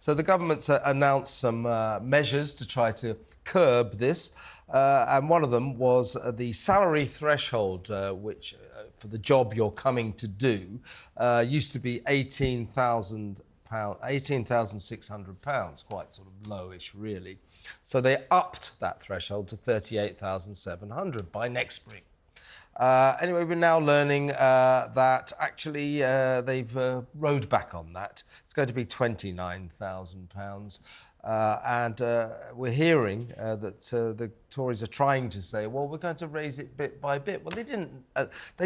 So the government's announced some measures to try to curb this, and one of them was the salary threshold, which for the job you're coming to do used to be £18,600, quite sort of lowish, really. So they upped that threshold to £38,700 by next spring. Anyway, we're now learning that actually they've rowed back on that. It's going to be £29,000. And we're hearing that the Tories are trying to say, well, we're going to raise it bit by bit. Well, they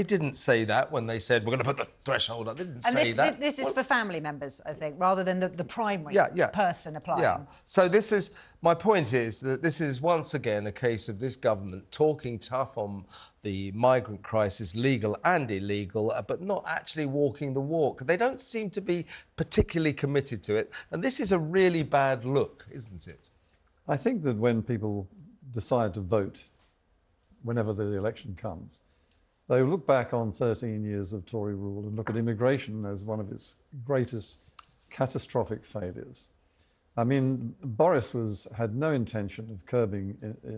didn't say that when they said we're going to put the threshold up. They didn't say that. This is for family members, I think, rather than the primary person applying. Yeah. So this is my point is that this is once again a case of this government talking tough on the migrant crisis, legal and illegal, but not actually walking the walk. They don't seem to be particularly committed to it, and this is a really bad look, isn't it? I think that when people decide to vote, whenever the election comes, they look back on 13 years of Tory rule and look at immigration as one of its greatest catastrophic failures. I mean, Boris had no intention of curbing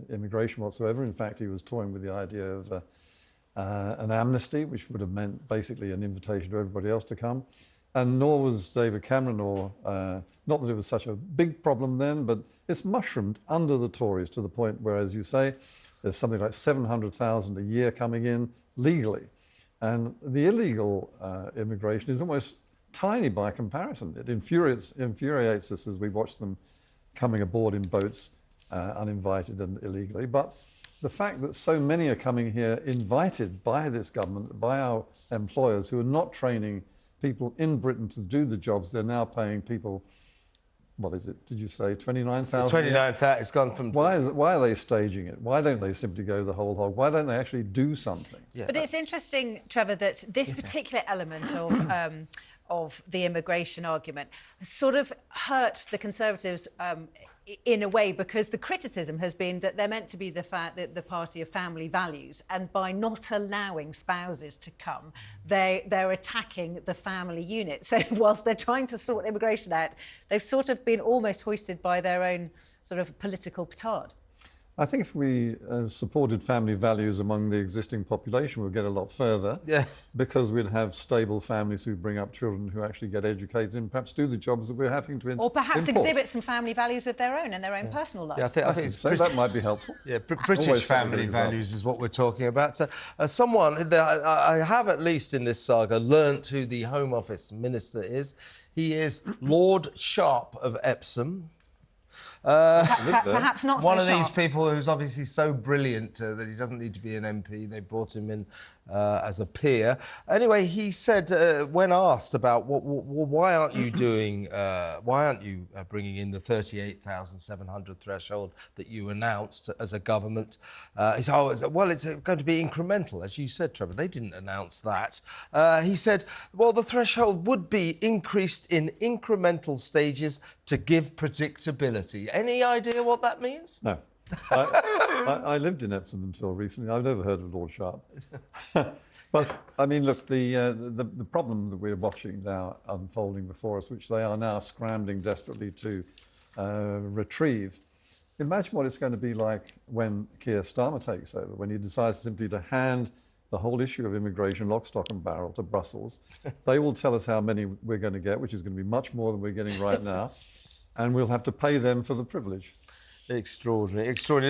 immigration whatsoever. In fact, he was toying with the idea of an amnesty, which would have meant basically an invitation to everybody else to come. And nor was David Cameron, not that it was such a big problem then, but it's mushroomed under the Tories to the point where, as you say, there's something like 700,000 a year coming in legally. And the illegal immigration is almost tiny by comparison. It infuriates us as we watch them coming aboard in boats uninvited and illegally. But the fact that so many are coming here invited by this government, by our employers who are not training people in Britain to do the jobs, they're now paying people, what is it, did you say, 29,000? 29,000, it's gone from... Why are they staging it? Why don't they simply go the whole hog? Why don't they actually do something? Yeah. But it's interesting, Trevor, that this particular element of the immigration argument sort of hurt the Conservatives in a way, because the criticism has been that they're meant to be the party of family values, and by not allowing spouses to come, they're attacking the family unit. So whilst they're trying to sort immigration out, they've sort of been almost hoisted by their own sort of political petard. I think if we supported family values among the existing population, we'd get a lot further. Yeah. Because we'd have stable families who bring up children who actually get educated and perhaps do the jobs that we're having to Or perhaps exhibit some family values of their own in their own personal lives. Yeah, I think so. That might be helpful. Yeah, British family values is what we're talking about. I have, at least in this saga, learnt who the Home Office Minister is. He is Lord Sharp of Epsom. Perhaps not so One of sharp. these people who's obviously so brilliant that he doesn't need to be an MP. They brought him in as a peer. Anyway, he said when asked about why aren't you bringing in the 38,700 threshold that you announced as a government? He said, well, it's going to be incremental, as you said, Trevor. They didn't announce that. He said, well, the threshold would be increased in incremental stages to give predictability. Any idea what that means? No. I lived in Epsom until recently. I've never heard of Lord Sharp. But, I mean, look, the problem that we're watching now unfolding before us, which they are now scrambling desperately to retrieve, imagine what it's going to be like when Keir Starmer takes over, when he decides simply to hand the whole issue of immigration, lock, stock and barrel, to Brussels. They will tell us how many we're going to get, which is going to be much more than we're getting right now, and we'll have to pay them for the privilege. Extraordinary, extraordinary.